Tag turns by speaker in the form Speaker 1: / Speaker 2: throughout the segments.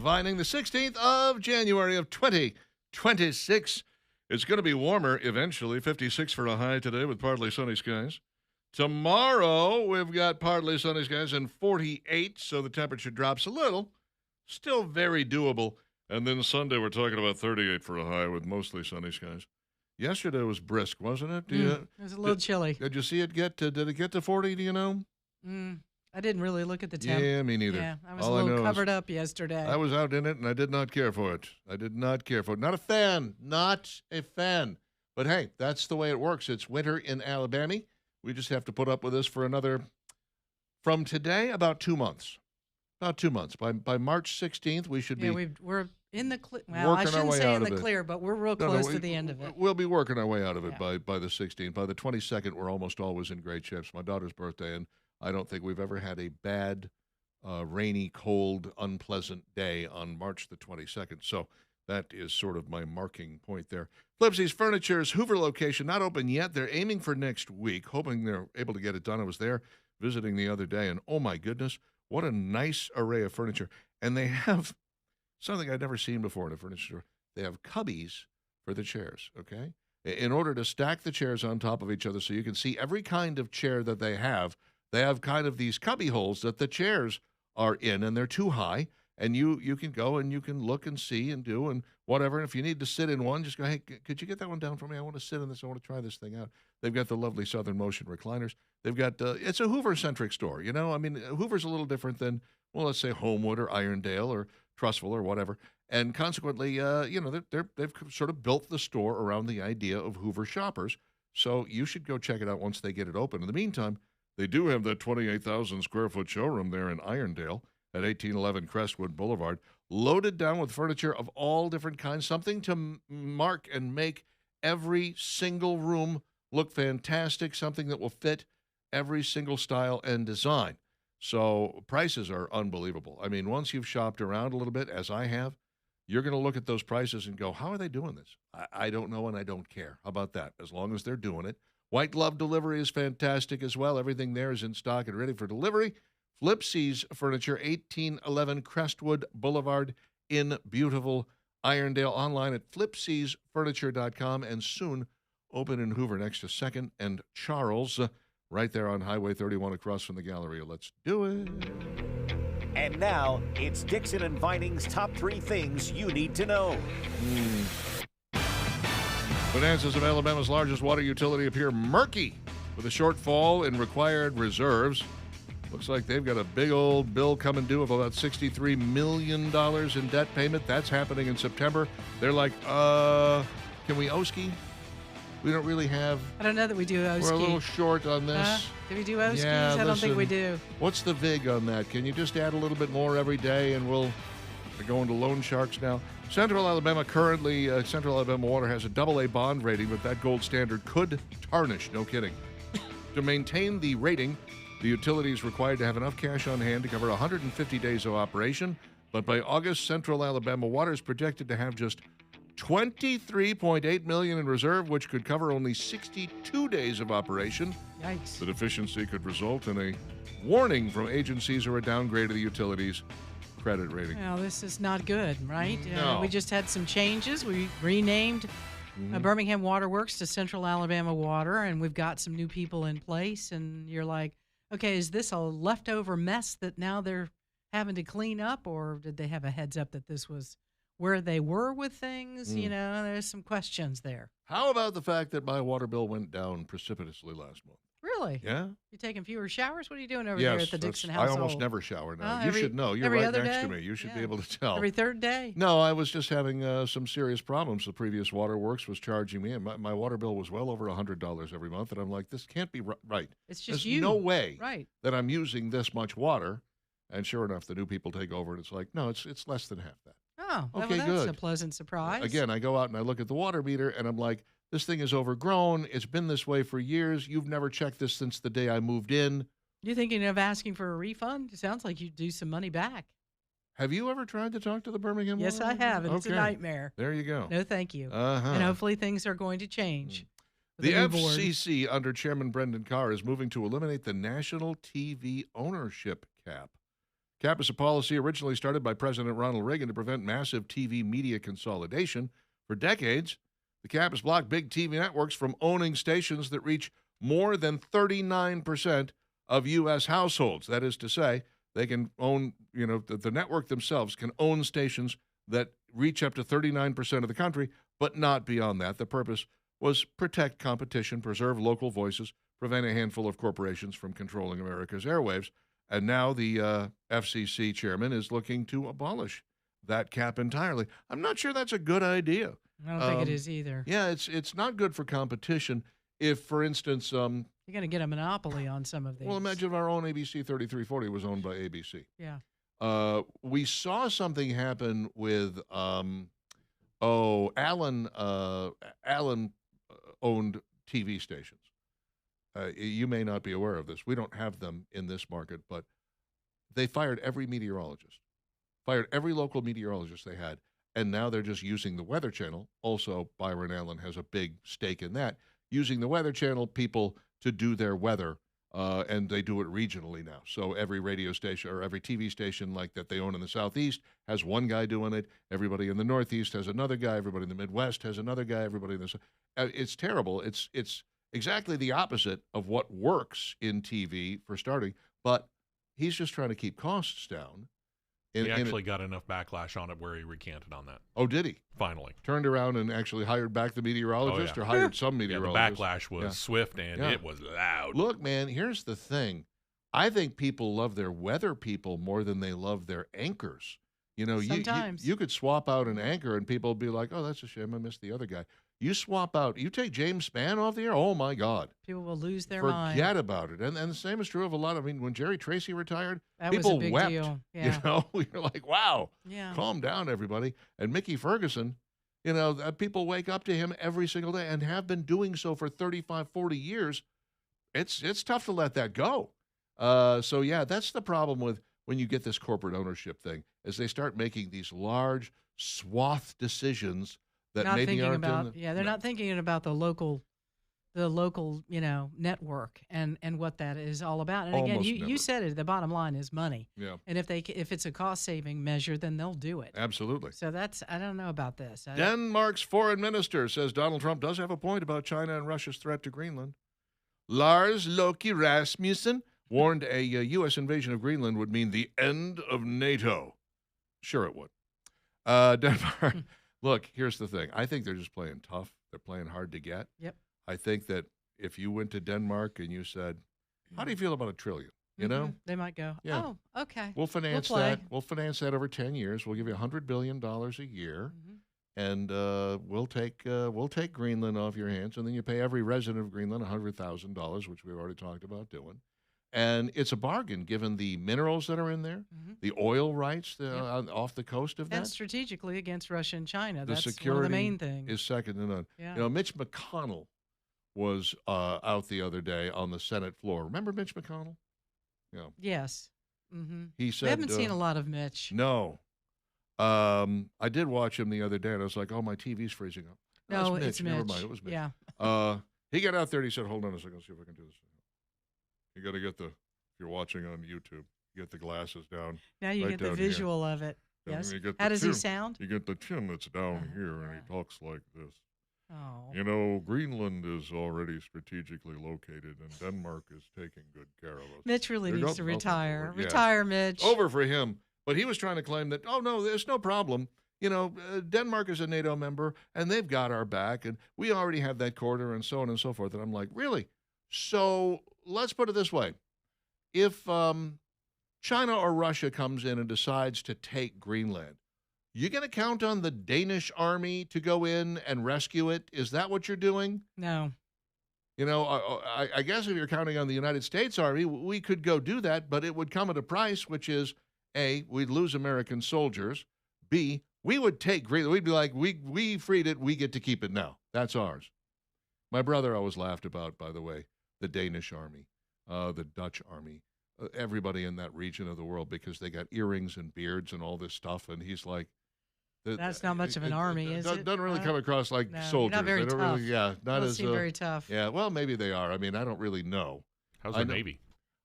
Speaker 1: Vining, the 16th of January of 2026. It's going to be warmer eventually, 56 for a high today with partly sunny skies. Tomorrow, we've got partly sunny skies and 48, so the temperature drops a little. Still very doable. And then Sunday, we're talking about 38 for a high with mostly sunny skies. Yesterday was brisk, wasn't it?
Speaker 2: It was a little chilly.
Speaker 1: Did you see it get to, did it get to 40, do you know?
Speaker 2: I didn't really look at the temp.
Speaker 1: Yeah, me neither.
Speaker 2: Yeah, I was
Speaker 1: All
Speaker 2: a
Speaker 1: I
Speaker 2: little
Speaker 1: know
Speaker 2: covered up yesterday.
Speaker 1: I was out in it, and I did not care for it. Not a fan. Not a fan. But hey, that's the way it works. It's winter in Alabama. We just have to put up with this for another, from today, about 2 months. About 2 months. By March 16th, we should be
Speaker 2: we're in the clear. Well, I shouldn't say in the clear, but we're real close to the end of it.
Speaker 1: We'll be working our way out of it by the 16th. By the 22nd, we're almost always in great shape. It's my daughter's birthday, and I don't think we've ever had a bad, rainy, cold, unpleasant day on March the 22nd. So that is sort of my marking point there. Flipsy's Furniture's Hoover location, not open yet. They're aiming for next week, hoping they're able to get it done. I was there visiting the other day, and oh my goodness, what a nice array of furniture. And they have something I'd never seen before in a furniture store. They have cubbies for the chairs, okay? In order to stack the chairs on top of each other so you can see every kind of chair that they have kind of these cubby holes that the chairs are in, and they're too high. And you can go and you can look and see and do and whatever. And if you need to sit in one, just go, hey, could you get that one down for me? I want to sit in this. I want to try this thing out. They've got the lovely Southern Motion recliners. They've got, it's a Hoover-centric store, you know? I mean, Hoover's a little different than, well, let's say Homewood or Irondale or Trussville or whatever. And consequently, they've sort of built the store around the idea of Hoover shoppers. So you should go check it out once they get it open. In the meantime, they do have that 28,000 square foot showroom there in Irondale at 1811 Crestwood Boulevard, loaded down with furniture of all different kinds, something to mark and make every single room look fantastic, something that will fit every single style and design. So prices are unbelievable. I mean, once you've shopped around a little bit, as I have, you're going to look at those prices and go, how are they doing this? I don't know, and I don't care. How about that? As long as they're doing it. White glove delivery is fantastic as well. Everything there is in stock and ready for delivery. Flipsy's Furniture, 1811 Crestwood Boulevard in beautiful Irondale. Online at flipsysfurniture.com and soon open in Hoover next to 2nd and Charles, right there on Highway 31 across from the Galleria. Let's do it.
Speaker 3: And now it's Dixon and Vining's top 3 things you need to know.
Speaker 1: Finances of Alabama's largest water utility appear murky with a shortfall in required reserves. Looks like they've got a big old bill coming due of about $63 million in debt payment. That's happening in September. They're like, can we OSCE? We don't really have...
Speaker 2: I don't know that we do OSCE.
Speaker 1: We're a little short on this.
Speaker 2: Do we do OSCEs?
Speaker 1: Yeah,
Speaker 2: I don't think we do.
Speaker 1: What's the VIG on that? Can you just add a little bit more every day and we're going to loan sharks now? Central Alabama Water has a AA bond rating, but that gold standard could tarnish. No kidding. To maintain the rating, the utility is required to have enough cash on hand to cover 150 days of operation, but by August, Central Alabama Water is projected to have just $23.8 million in reserve, which could cover only 62 days of operation.
Speaker 2: Yikes.
Speaker 1: The deficiency could result in a warning from agencies or a downgrade of the utility's credit rating.
Speaker 2: Well, this is not good, right?
Speaker 1: No.
Speaker 2: We just had some changes. We renamed Birmingham Water Works to Central Alabama Water, and we've got some new people in place, and you're like, okay, is this a leftover mess that now they're having to clean up, or did they have a heads up that this was where they were with things? You know, there's some questions there.
Speaker 1: How about the fact that my water bill went down precipitously last month?
Speaker 2: Really?
Speaker 1: Yeah.
Speaker 2: You taking fewer showers? What are you doing over there at the Dixon
Speaker 1: I
Speaker 2: household?
Speaker 1: almost never shower now. You
Speaker 2: every-
Speaker 1: should know. You're
Speaker 2: every
Speaker 1: right
Speaker 2: other
Speaker 1: next
Speaker 2: day?
Speaker 1: to me. You should be able to tell.
Speaker 2: Every third day?
Speaker 1: No, I was just having some serious problems. The previous waterworks was charging me, and my water bill was well over $100 every month. And I'm like, this can't be right.
Speaker 2: It's just
Speaker 1: There's
Speaker 2: you.
Speaker 1: no way
Speaker 2: Right.
Speaker 1: that I'm using this much water. And sure enough, the new people take over, and it's like, no, it's less than half that.
Speaker 2: Oh,
Speaker 1: Okay,
Speaker 2: well, that's
Speaker 1: good.
Speaker 2: a pleasant surprise.
Speaker 1: Again, I go out and I look at the water meter, and I'm like, this thing is overgrown. It's been this way for years. You've never checked this since the day I moved in.
Speaker 2: You thinking of asking for a refund? It sounds like you'd do some money back.
Speaker 1: Have you ever tried to talk to the Birmingham
Speaker 2: Yes,
Speaker 1: Water?
Speaker 2: I have, and it's a
Speaker 1: Okay.
Speaker 2: nightmare.
Speaker 1: There you go.
Speaker 2: No, thank you.
Speaker 1: Uh-huh.
Speaker 2: And hopefully things are going to change. with
Speaker 1: The
Speaker 2: new board.
Speaker 1: FCC, under Chairman Brendan Carr, is moving to eliminate the national TV ownership cap. CAP is a policy originally started by President Ronald Reagan to prevent massive TV media consolidation. For decades, the CAP has blocked big TV networks from owning stations that reach more than 39% of U.S. households. That is to say, they can own, the network themselves can own stations that reach up to 39% of the country, but not beyond that. The purpose was protect competition, preserve local voices, prevent a handful of corporations from controlling America's airwaves. And now the FCC chairman is looking to abolish that cap entirely. I'm not sure that's a good idea.
Speaker 2: I don't think it is either.
Speaker 1: Yeah, it's not good for competition. If, for instance,
Speaker 2: you're going to get a monopoly on some of these.
Speaker 1: Well, imagine if our own ABC 3340 was owned by ABC.
Speaker 2: Yeah.
Speaker 1: We saw something happen with Allen owned TV stations. You may not be aware of this. We don't have them in this market, but they fired every meteorologist, fired every local meteorologist they had, and now they're just using the Weather Channel. Also, Byron Allen has a big stake in that, using the Weather Channel people to do their weather, and they do it regionally now. So every radio station or every TV station like that they own in the Southeast has one guy doing it. Everybody in the Northeast has another guy. Everybody in the Midwest has another guy. Everybody in the it's terrible. It's exactly the opposite of what works in TV for starting, but he's just trying to keep costs down.
Speaker 4: He actually got enough backlash on it where he recanted on that.
Speaker 1: Oh, did he?
Speaker 4: Finally.
Speaker 1: Turned around and actually hired back the meteorologist or hired some meteorologist?
Speaker 4: The backlash was swift and it was loud.
Speaker 1: Look, man, here's the thing. I think people love their weather people more than they love their anchors.
Speaker 2: Sometimes.
Speaker 1: You could swap out an anchor and people would be like, oh, that's a shame. I missed the other guy. You swap out, you take James Spann off the air, oh, my God.
Speaker 2: People will lose their mind.
Speaker 1: Forget about it. And the same is true of a lot of, when Jerry Tracy retired,
Speaker 2: that
Speaker 1: people
Speaker 2: was a big
Speaker 1: wept.
Speaker 2: deal. Yeah.
Speaker 1: You're like, wow,
Speaker 2: yeah.
Speaker 1: Calm down, everybody. And Mickey Ferguson, people wake up to him every single day and have been doing so for 35, 40 years. It's tough to let that go. So, yeah, that's the problem with when you get this corporate ownership thing, is they start making these large swath decisions that
Speaker 2: not
Speaker 1: maybe
Speaker 2: thinking
Speaker 1: aren't
Speaker 2: about they're not thinking about the local network and what that is all about. And again, you said it, the bottom line is money.
Speaker 1: Yeah.
Speaker 2: And if it's a cost saving measure, then they'll do it.
Speaker 1: Absolutely.
Speaker 2: So I don't know about this.
Speaker 1: Denmark's foreign minister says Donald Trump does have a point about China and Russia's threat to Greenland. Lars Loke Rasmussen warned a U.S. invasion of Greenland would mean the end of NATO. Sure it would. Denmark. Look, here's the thing. I think they're just playing tough. They're playing hard to get.
Speaker 2: Yep.
Speaker 1: I think that if you went to Denmark and you said, how do you feel about $1 trillion? You know?
Speaker 2: They might go,
Speaker 1: yeah.
Speaker 2: Oh, okay.
Speaker 1: We'll finance that. We'll finance that over 10 years. We'll give you $100 billion a year. And we'll take Greenland off your hands. And then you pay every resident of Greenland $100,000, which we've already talked about doing. And it's a bargain, given the minerals that are in there, the oil rights off the coast of that.
Speaker 2: And strategically against Russia and China.
Speaker 1: The
Speaker 2: That's
Speaker 1: security
Speaker 2: one of the main things.
Speaker 1: Is second to none.
Speaker 2: Yeah.
Speaker 1: Mitch McConnell was out the other day on the Senate floor. Remember Mitch McConnell? Yeah.
Speaker 2: Yes. Mm-hmm.
Speaker 1: He said,
Speaker 2: I haven't seen a lot of Mitch.
Speaker 1: No. I did watch him the other day, and I was like, oh, my TV's freezing up.
Speaker 2: No,
Speaker 1: Mitch.
Speaker 2: it's Mitch.
Speaker 1: Never mind. It was Mitch.
Speaker 2: Yeah.
Speaker 1: He got out there and he said, hold on a second, let's see if I can do this. You got to get if you're watching on YouTube, get the glasses down.
Speaker 2: Now you
Speaker 1: right
Speaker 2: get the visual of it. Yes. How does he sound?
Speaker 1: You get the chin that's down here, and he talks like this.
Speaker 2: Oh.
Speaker 1: Greenland is already strategically located, and Denmark is taking good care of us.
Speaker 2: Mitch really needs to retire.
Speaker 1: Yeah.
Speaker 2: Retire, Mitch.
Speaker 1: Over for him. But he was trying to claim that, oh, no, there's no problem. Denmark is a NATO member, and they've got our back, and we already have that corridor, and so on and so forth. And I'm like, really? So let's put it this way. If China or Russia comes in and decides to take Greenland, you going to count on the Danish army to go in and rescue it? Is that what you're doing?
Speaker 2: No.
Speaker 1: I guess if you're counting on the United States Army, we could go do that, but it would come at a price, which is, A, we'd lose American soldiers. B, we would take Greenland. We'd be like, we freed it. We get to keep it now. That's ours. My brother always laughed about, by the way, the Danish army, the Dutch army, everybody in that region of the world, because they got earrings and beards and all this stuff. And he's like,
Speaker 2: that's not much of an army, is it?
Speaker 1: Doesn't really come across like
Speaker 2: no,
Speaker 1: soldiers.
Speaker 2: Not very
Speaker 1: they don't
Speaker 2: tough.
Speaker 1: Really, yeah, not as
Speaker 2: seem very tough.
Speaker 1: Yeah, well, maybe they are. I mean, I don't really know.
Speaker 4: How's the Navy?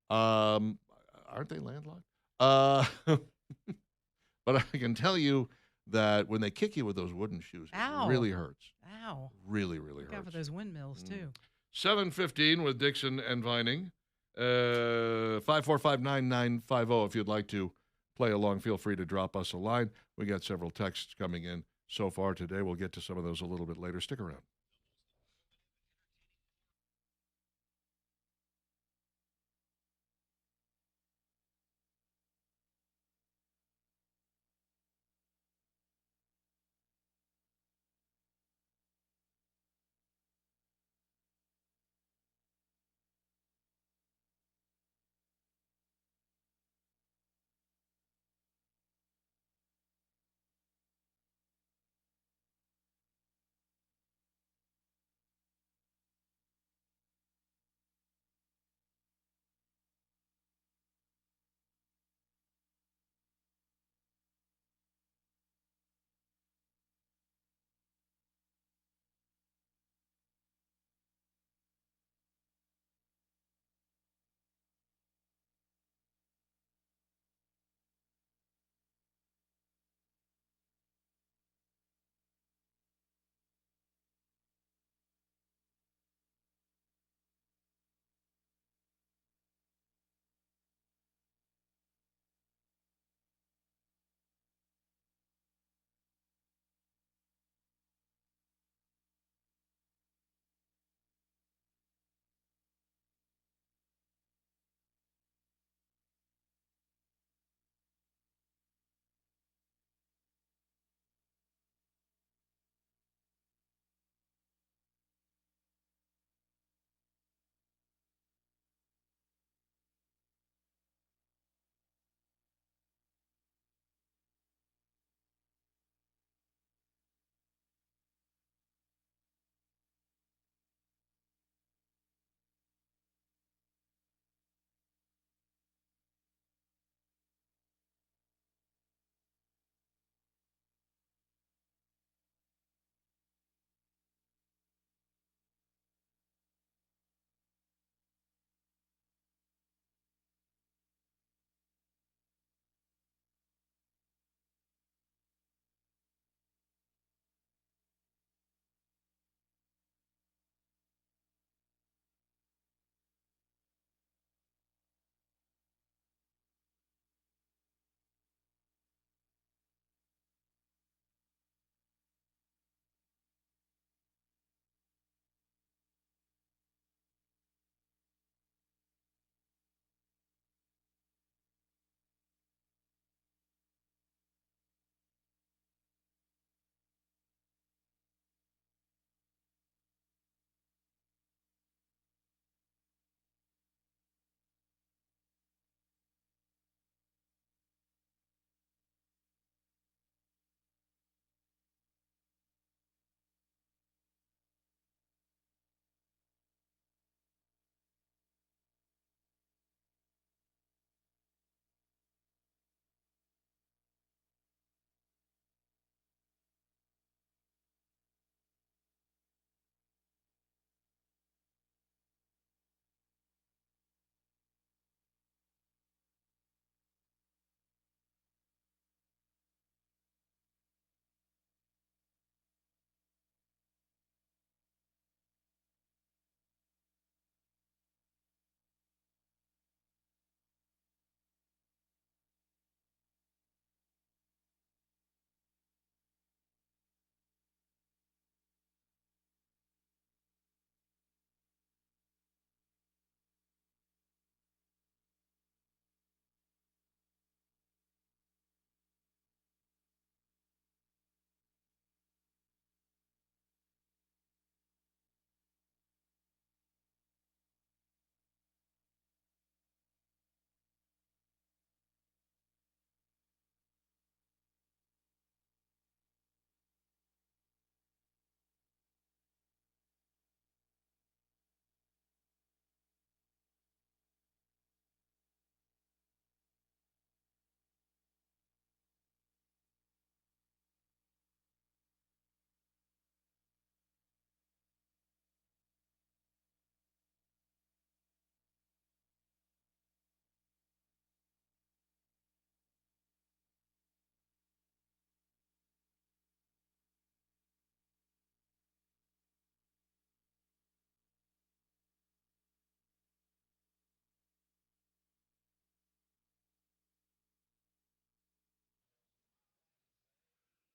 Speaker 1: Aren't they landlocked? Uh, but I can tell you that when they kick you with those wooden shoes,
Speaker 2: Ow.
Speaker 1: it really hurts.
Speaker 2: Ow.
Speaker 1: Really, really
Speaker 2: Look out for
Speaker 1: hurts.
Speaker 2: those windmills, too.
Speaker 1: 7:15 with Dixon and Vining. 545-9950 if you'd like to play along. Feel free to drop us a line. We got several texts coming in so far today. We'll get to some of those a little bit later. Stick around.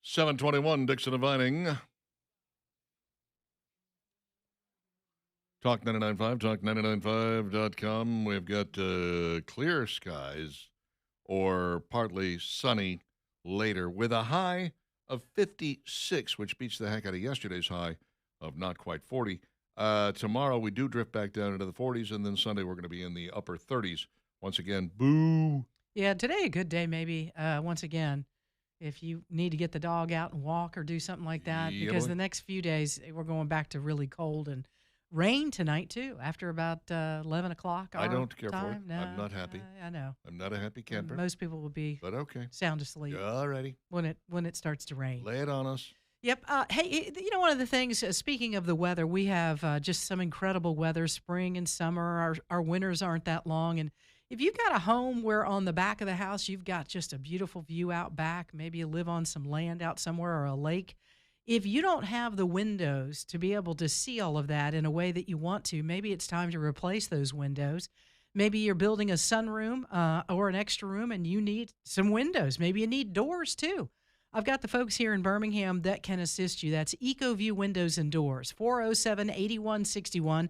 Speaker 1: 721 Dixon and Vining. Talk 99.5, talk995.com. We've got clear skies or partly sunny later with a high of 56, which beats the heck out of yesterday's high of not quite 40. Tomorrow we do drift back down into the 40s, and then Sunday we're going to be in the upper 30s. Once again, boo.
Speaker 2: Yeah, today a good day maybe, once again, if you need to get the dog out and walk or do something like that,
Speaker 1: Yeah,
Speaker 2: because
Speaker 1: boy.
Speaker 2: the next few days we're going back to really cold and rain tonight, too, after about 11 o'clock.
Speaker 1: I don't care
Speaker 2: time.
Speaker 1: for it. I'm not happy.
Speaker 2: I know.
Speaker 1: I'm not a happy camper.
Speaker 2: Most people will be
Speaker 1: But okay.
Speaker 2: sound asleep
Speaker 1: All righty.
Speaker 2: when it starts to rain.
Speaker 1: Lay it on us.
Speaker 2: Yep. Hey, one of the things, speaking of the weather, we have just some incredible weather, spring and summer. Our winters aren't that long. And if you've got a home where on the back of the house you've got just a beautiful view out back, maybe you live on some land out somewhere or a lake, if you don't have the windows to be able to see all of that in a way that you want to, maybe it's time to replace those windows. Maybe you're building a sunroom or an extra room and you need some windows. Maybe you need doors too. I've got the folks here in Birmingham that can assist you. That's EcoView Windows and Doors, 407-8161,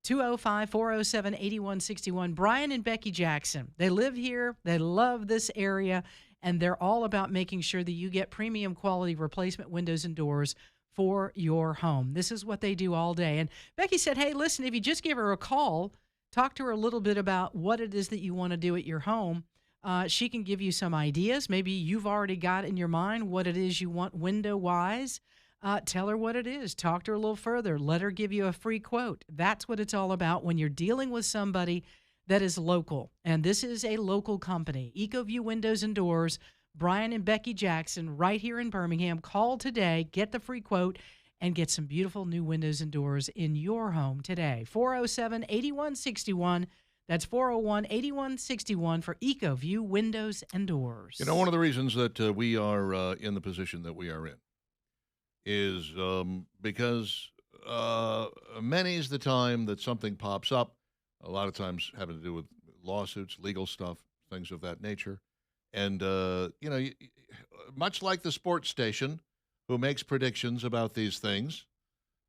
Speaker 2: 205-407-8161. Brian and Becky Jackson, they live here, they love this area, and they're all about making sure that you get premium quality replacement windows and doors for your home. This is what they do all day. And Becky said, hey, listen, if you just give her a call, talk to her a little bit about what it is that you want to do at your home. She can give you some ideas. Maybe you've already got in your mind what it is you want window-wise. Tell her what it is. Talk to her a little further. Let her give you a free quote. That's what it's all about when you're dealing with somebody that is local. And this is a local company, EcoView Windows and Doors, Brian and Becky Jackson, right here in Birmingham. Call today, get the free quote, and get some beautiful new windows and doors in your home today. 407-8161. That's 401-8161 for EcoView Windows and Doors.
Speaker 1: You know, one of the reasons that we are in the position that we are in is because many's the time that something pops up, a lot of times having to do with lawsuits, legal stuff, things of that nature. And, much like the sports station who makes predictions about these things,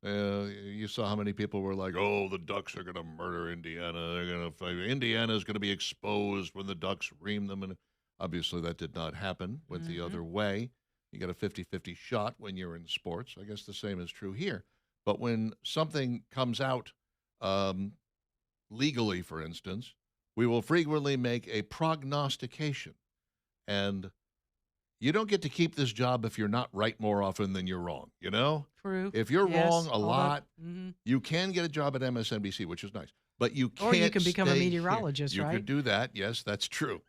Speaker 1: you saw how many people were like, oh, the Ducks are going to murder Indiana. They're going to Indiana is going to be exposed when the Ducks ream them. And obviously that did not happen. Went the other way. You got a 50-50 shot when you're in sports. I guess the same is true here. But when something comes out legally, for instance, we will frequently make a prognostication. And you don't get to keep this job if you're not right more often than you're wrong, you know?
Speaker 2: True.
Speaker 1: If you're
Speaker 2: Yes,
Speaker 1: wrong a
Speaker 2: all that.
Speaker 1: lot,
Speaker 2: Mhm.
Speaker 1: you can get a job at MSNBC, which is nice. But you can't
Speaker 2: Or you can become a
Speaker 1: stay here.
Speaker 2: meteorologist,
Speaker 1: You
Speaker 2: right?
Speaker 1: could do that. Yes, that's true.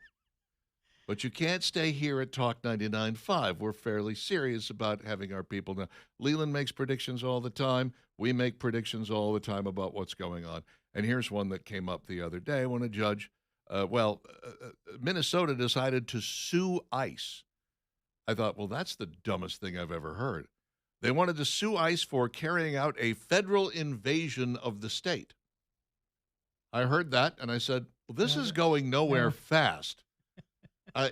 Speaker 1: But you can't stay here at Talk 99.5. We're fairly serious about having our people know. Leland makes predictions all the time. We make predictions all the time about what's going on. And here's one that came up the other day when a judge, Minnesota decided to sue ICE. I thought, well, that's the dumbest thing I've ever heard. They wanted to sue ICE for carrying out a federal invasion of the state. I heard that, and I said, well, this is going nowhere fast.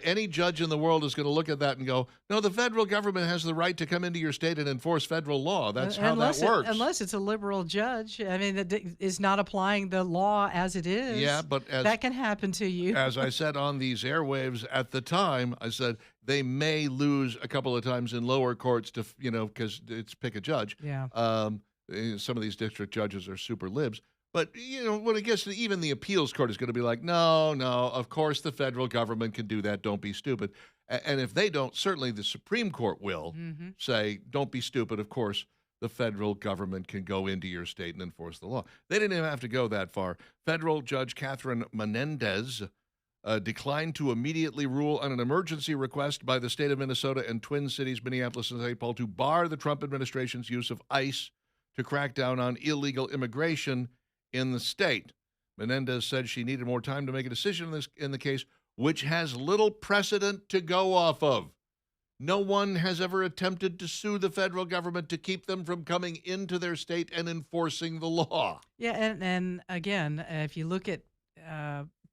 Speaker 1: Any judge in the world is going to look at that and go, no, the federal government has the right to come into your state and enforce federal law. That's how that works.
Speaker 2: Unless it's a liberal judge. I mean, that is not applying the law as it is.
Speaker 1: Yeah, but
Speaker 2: that can happen to you.
Speaker 1: As I said on these airwaves at the time, I said they may lose a couple of times in lower courts to, because it's pick a judge.
Speaker 2: Yeah.
Speaker 1: Some of these district judges are super libs. But, when it gets to even the appeals court is going to be like, no, of course the federal government can do that. Don't be stupid. And if they don't, certainly the Supreme Court will say, don't be stupid. Of course, the federal government can go into your state and enforce the law. They didn't even have to go that far. Federal Judge Catherine Menendez declined to immediately rule on an emergency request by the state of Minnesota and Twin Cities, Minneapolis, and St. Paul to bar the Trump administration's use of ICE to crack down on illegal immigration in the state. Menendez said she needed more time to make a decision in the case, which has little precedent to go off of. No one has ever attempted to sue the federal government to keep them from coming into their state and enforcing the law.
Speaker 2: Yeah, and again, if you look at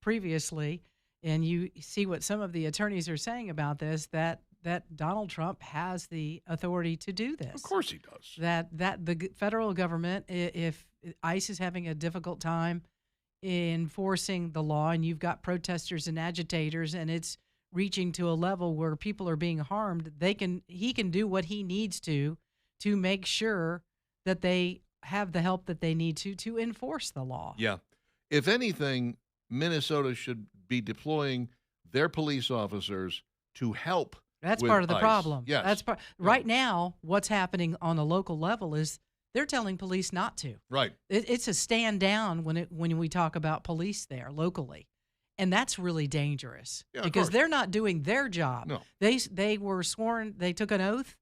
Speaker 2: previously and you see what some of the attorneys are saying about this, that that Donald Trump has the authority to do this.
Speaker 1: Of course he does.
Speaker 2: That the federal government, if ICE is having a difficult time enforcing the law, and you've got protesters and agitators, and it's reaching to a level where people are being harmed, he can do what he needs to make sure that they have the help that they need to enforce the law.
Speaker 1: Yeah. If anything, Minnesota should be deploying their police officers to help.
Speaker 2: That's
Speaker 1: with
Speaker 2: part of the
Speaker 1: ICE.
Speaker 2: problem.
Speaker 1: Yes.
Speaker 2: That's right now, what's happening on a local level is they're telling police not to.
Speaker 1: Right.
Speaker 2: It's a stand down when we talk about police there locally. And that's really dangerous because they're not doing their job.
Speaker 1: No.
Speaker 2: They were sworn, they took an oath,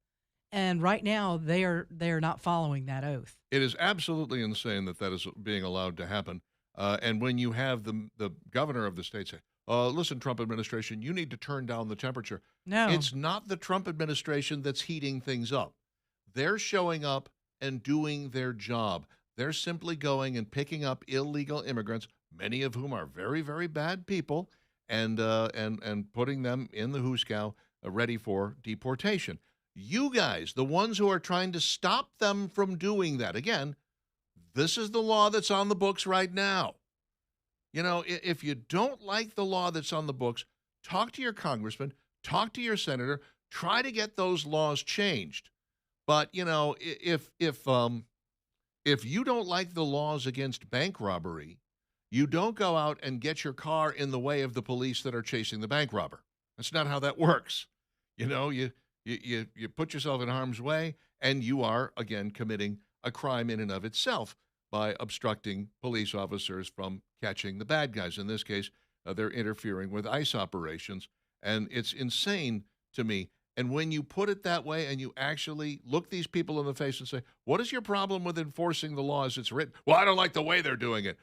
Speaker 2: and right now they are not following that oath.
Speaker 1: It is absolutely insane that is being allowed to happen. And when you have the governor of the state say, listen, Trump administration, you need to turn down the temperature.
Speaker 2: No.
Speaker 1: It's not the Trump administration that's heating things up. They're showing up and doing their job. They're simply going and picking up illegal immigrants, many of whom are very, very bad people, and putting them in the hoosegow ready for deportation. You guys, the ones who are trying to stop them from doing that, again, this is the law that's on the books right now. You know, if you don't like the law that's on the books, talk to your congressman, talk to your senator, try to get those laws changed. But, you know, if you don't like the laws against bank robbery, you don't go out and get your car in the way of the police that are chasing the bank robber. That's not how that works. You know, you put yourself in harm's way, and you are, again, committing a crime in and of itself by obstructing police officers from catching the bad guys. In this case, they're interfering with ICE operations, and it's insane to me. And when you put it that way and you actually look these people in the face and say, what is your problem with enforcing the law as it's written? Well, I don't like the way they're doing it.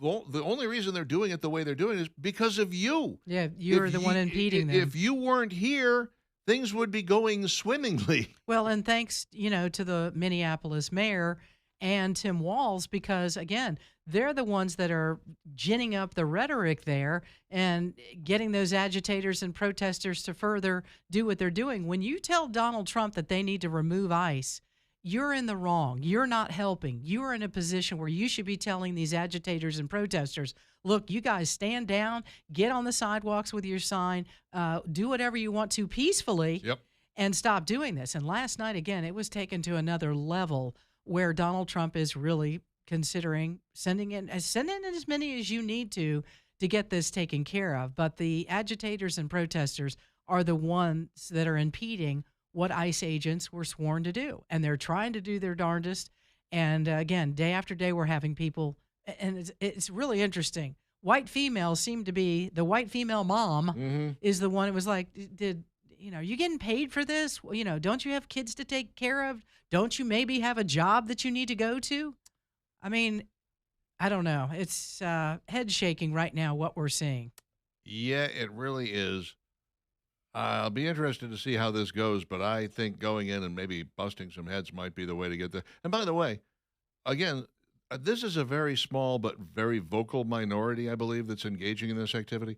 Speaker 1: The only reason they're doing it the way they're doing it is because of you.
Speaker 2: Yeah, you're the one impeding them.
Speaker 1: If you weren't here, things would be going swimmingly.
Speaker 2: Well, and thanks, to the Minneapolis mayor and Tim Walz, because, again, they're the ones that are ginning up the rhetoric there and getting those agitators and protesters to further do what they're doing. When you tell Donald Trump that they need to remove ICE, you're in the wrong. You're not helping. You are in a position where you should be telling these agitators and protesters, look, you guys stand down, get on the sidewalks with your sign, do whatever you want to peacefully, and stop doing this. And last night, again, it was taken to another level where Donald Trump is really considering sending in as many as you need to get this taken care of. But the agitators and protesters are the ones that are impeding what ICE agents were sworn to do. And they're trying to do their darndest. And again, day after day, we're having people, and it's really interesting. White females seem to be, the white female mom is the one. It was like, are you getting paid for this? Don't you have kids to take care of? Don't you maybe have a job that you need to go to? I mean, I don't know. It's head shaking right now what we're seeing.
Speaker 1: Yeah, it really is. I'll be interested to see how this goes, but I think going in and maybe busting some heads might be the way to get there. And by the way, again, this is a very small but very vocal minority, I believe, that's engaging in this activity.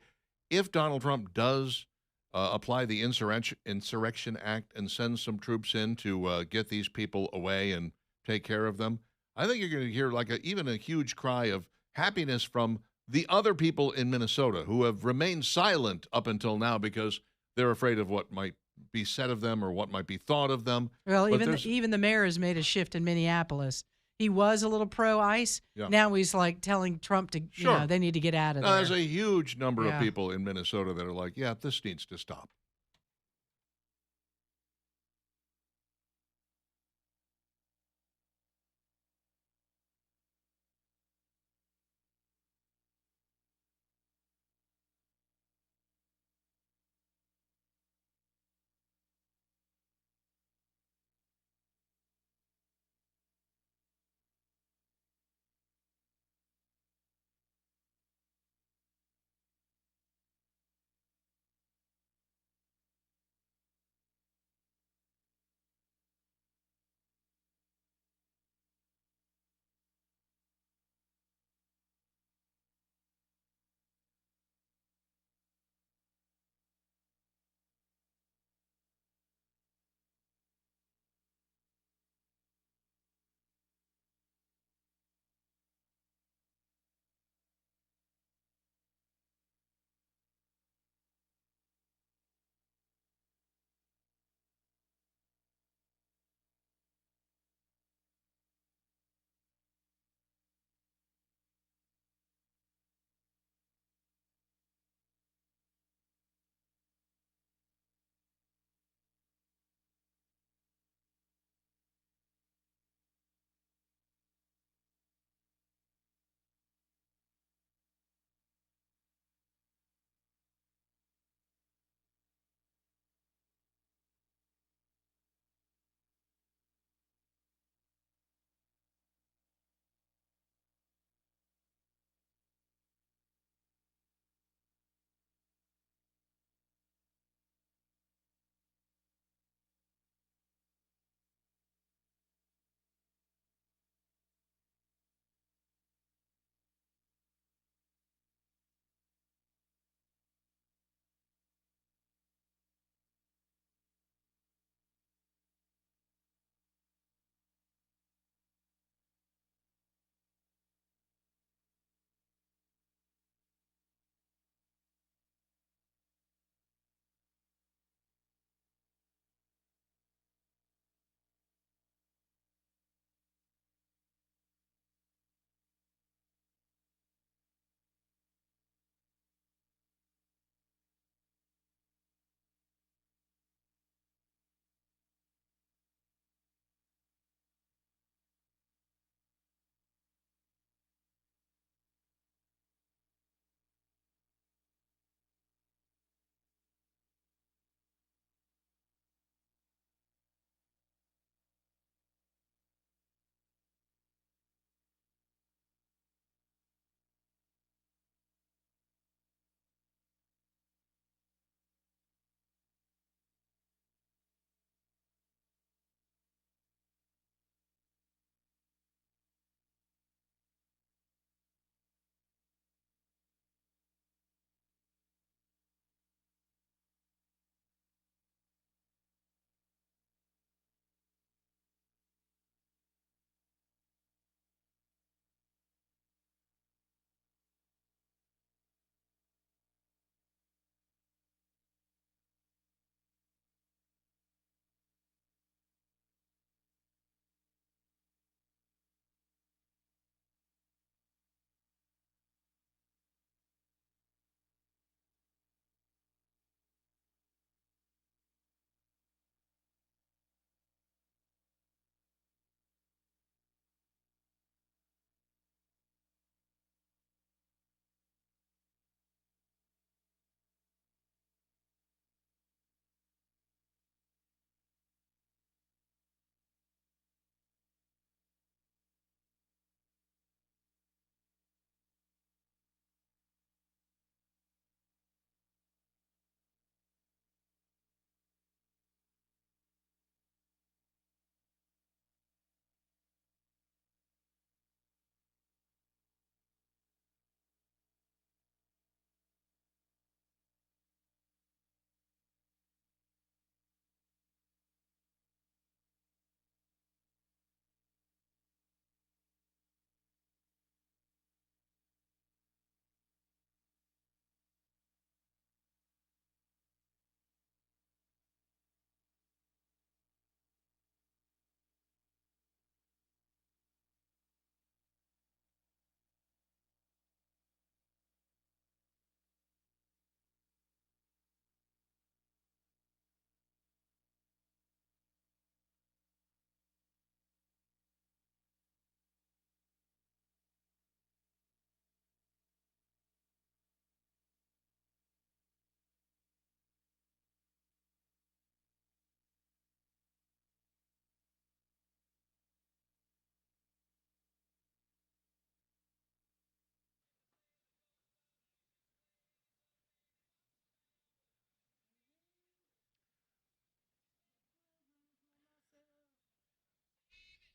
Speaker 1: If Donald Trump does apply the Insurrection Act and send some troops in to get these people away and take care of them, I think you're going to hear even a huge cry of happiness from the other people in Minnesota who have remained silent up until now because they're afraid of what might be said of them or what might be thought of them.
Speaker 2: Well, even the mayor has made a shift in Minneapolis. He was a little pro-ICE. Yeah. Now he's like telling Trump to, they need to get out of there.
Speaker 1: There's a huge number of people in Minnesota that are like, yeah, this needs to stop.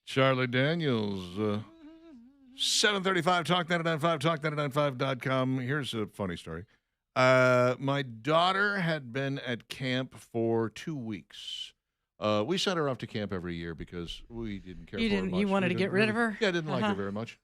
Speaker 1: Charlie Daniels. 7:35, Talk 99.5, talk995.com. Here's a funny story. My daughter had been at camp for 2 weeks. We sent her off to camp every year because we didn't care for her much.
Speaker 2: You wanted to get rid of her?
Speaker 1: Yeah, I didn't like her very much.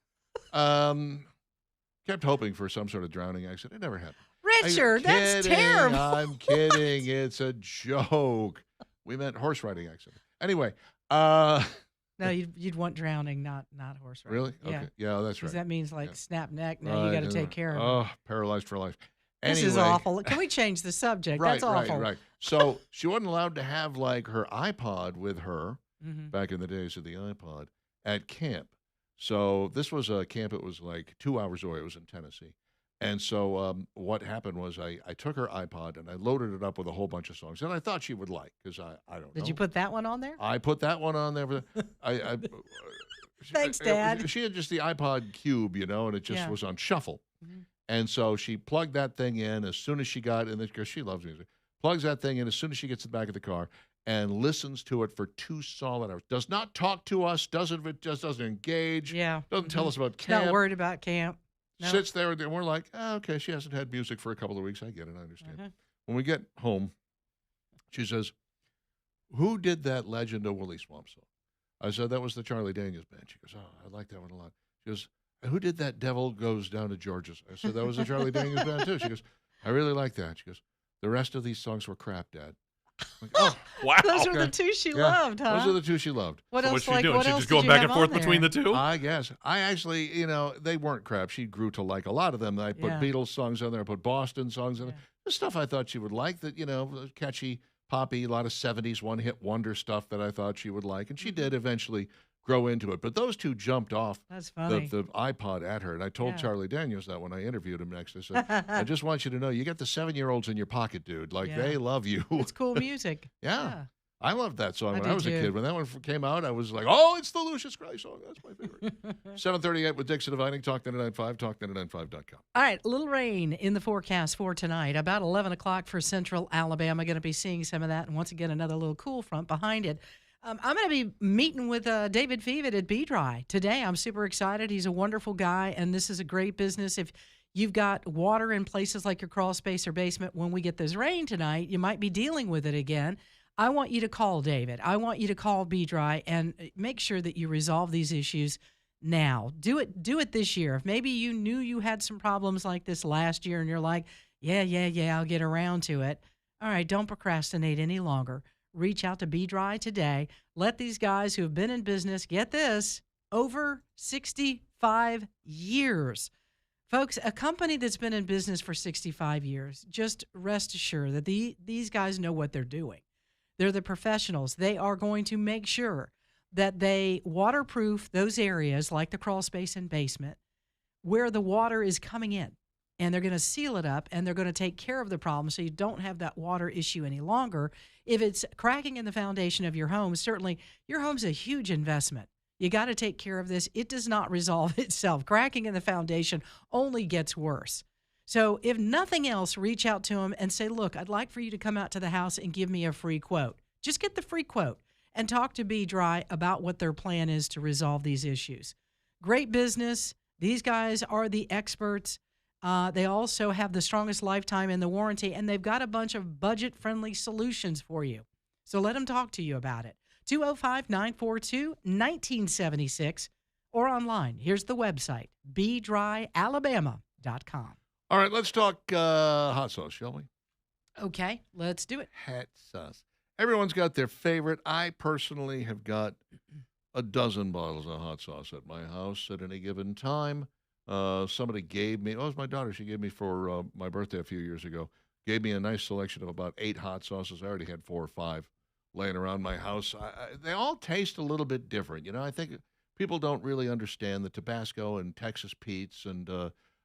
Speaker 1: Kept hoping for some sort of drowning accident. It never happened.
Speaker 2: Richard, that's
Speaker 1: Kidding,
Speaker 2: terrible.
Speaker 1: I'm kidding. It's a joke. We meant horse riding accident. Anyway,
Speaker 2: No, you'd want drowning, not horse riding.
Speaker 1: really?
Speaker 2: Yeah.
Speaker 1: Okay. Yeah, that's
Speaker 2: Because
Speaker 1: right.
Speaker 2: that means like
Speaker 1: Yeah.
Speaker 2: snap neck. Now you
Speaker 1: Right,
Speaker 2: got to
Speaker 1: and
Speaker 2: take care of it.
Speaker 1: Oh, paralyzed for life.
Speaker 2: This is
Speaker 1: Anyway,
Speaker 2: awful. Can we change the subject?
Speaker 1: Right,
Speaker 2: That's awful.
Speaker 1: right. So she wasn't allowed to have like her iPod with her
Speaker 2: Mhm.
Speaker 1: back in the days of the iPod at camp. So this was a camp. It was like 2 hours away. It was in Tennessee. And so what happened was I took her iPod and I loaded it up with a whole bunch of songs that I thought she would like because I don't know.
Speaker 2: Did you put that one on there?
Speaker 1: I put that one on there.
Speaker 2: Thanks, Dad.
Speaker 1: She had just the iPod Cube, and it just
Speaker 2: Yeah.
Speaker 1: was on shuffle.
Speaker 2: Mhm.
Speaker 1: And so she plugged that thing in as soon as she got in the because she loves music. Plugs that thing in as soon as she gets in the back of the car and listens to it for 2 solid hours. Does not talk to us. Just doesn't engage.
Speaker 2: Yeah.
Speaker 1: Doesn't tell
Speaker 2: Mhm.
Speaker 1: us about camp.
Speaker 2: Not worried about camp. No.
Speaker 1: Sits there and we're like, okay, she hasn't had music for a couple of weeks. I get it. I understand.
Speaker 2: Mhm.
Speaker 1: When we get home, she says, "Who did that Legend of Willie Swamp song?" I said, "That was the Charlie Daniels Band." She goes, "Oh, I like that one a lot." She goes, "Who did that Devil Goes Down to George's?" I said, "That was the Charlie Daniels Band too." She goes, "I really like that." She goes, "The rest of these songs were crap, Dad." I'm like, oh,
Speaker 4: Wow.
Speaker 2: Those were the
Speaker 1: okay.
Speaker 2: two she
Speaker 1: yeah,
Speaker 2: loved, huh?
Speaker 1: Those are the two she loved.
Speaker 2: What
Speaker 4: So
Speaker 2: else?
Speaker 4: what's she
Speaker 2: Like
Speaker 4: doing?
Speaker 2: what
Speaker 4: She's
Speaker 2: else
Speaker 4: just
Speaker 2: did
Speaker 4: going
Speaker 2: you
Speaker 4: back
Speaker 2: have
Speaker 4: and forth
Speaker 2: on
Speaker 4: between
Speaker 2: there?
Speaker 4: the two?
Speaker 1: I guess. I actually, they weren't crap. She grew to like a lot of them. I put
Speaker 2: Yeah.
Speaker 1: Beatles songs on there. I put Boston songs on
Speaker 2: Yeah.
Speaker 1: there. The stuff I thought she would like that, catchy, poppy, a lot of 70s one-hit wonder stuff that I thought she would like. And she did eventually grow into it. But those two jumped off
Speaker 2: That's funny.
Speaker 1: the iPod at her. And I told
Speaker 2: Yeah.
Speaker 1: Charlie Daniels that when I interviewed him next. I said, I just want you to know, you got the 7-year-olds in your pocket, dude. Like,
Speaker 2: Yeah.
Speaker 1: they love you.
Speaker 2: It's cool music.
Speaker 1: Yeah. I loved that song
Speaker 2: I
Speaker 1: when I
Speaker 2: did
Speaker 1: was a
Speaker 2: too.
Speaker 1: kid. When that one came out, I was like, oh, it's the Lucius Gray song. That's my favorite. 7:38 with Dixon Dividing, Talk 99.5, talk995.com.
Speaker 2: All right, little rain in the forecast for tonight. About 11 o'clock for central Alabama. Going to be seeing some of that. And once again, another little cool front behind it. I'm going to be meeting with David Fevet at B-Dry today. I'm super excited. He's a wonderful guy, and this is a great business. If you've got water in places like your crawl space or basement, when we get this rain tonight, you might be dealing with it again. I want you to call David. I want you to call B-Dry and make sure that you resolve these issues now. Do it this year. If maybe you knew you had some problems like this last year and you're like, yeah, I'll get around to it. All right, don't procrastinate any longer. Reach out to B-Dry today. Let these guys who have been in business, get this, over 65 years. Folks, a company that's been in business for 65 years, just rest assured that these guys know what they're doing. They're the professionals. They are going to make sure that they waterproof those areas like the crawl space and basement where the water is coming in. And they're going to seal it up, and they're going to take care of the problem so you don't have that water issue any longer. If it's cracking in the foundation of your home, certainly your home's a huge investment. You got to take care of this. It does not resolve itself. Cracking in the foundation only gets worse. So if nothing else, reach out to them and say, look, I'd like for you to come out to the house and give me a free quote. Just get the free quote and talk to B-Dry about what their plan is to resolve these issues. Great business. These guys are the experts. They also have the strongest lifetime in the warranty, and they've got a bunch of budget-friendly solutions for you. So let them talk to you about it. 205-942-1976 or online. Here's the website, bdryalabama.com.
Speaker 1: All right, let's talk hot sauce, shall we?
Speaker 2: Okay, let's do it.
Speaker 1: Hot sauce. Everyone's got their favorite. I personally have got a dozen bottles of hot sauce at my house at any given time. Somebody gave me, it was my daughter, she gave me for my birthday a few years ago, gave me a nice selection of about 8 hot sauces. I already had 4 or 5 laying around my house. They all taste a little bit different. I think people don't really understand the Tabasco and Texas Pete's and,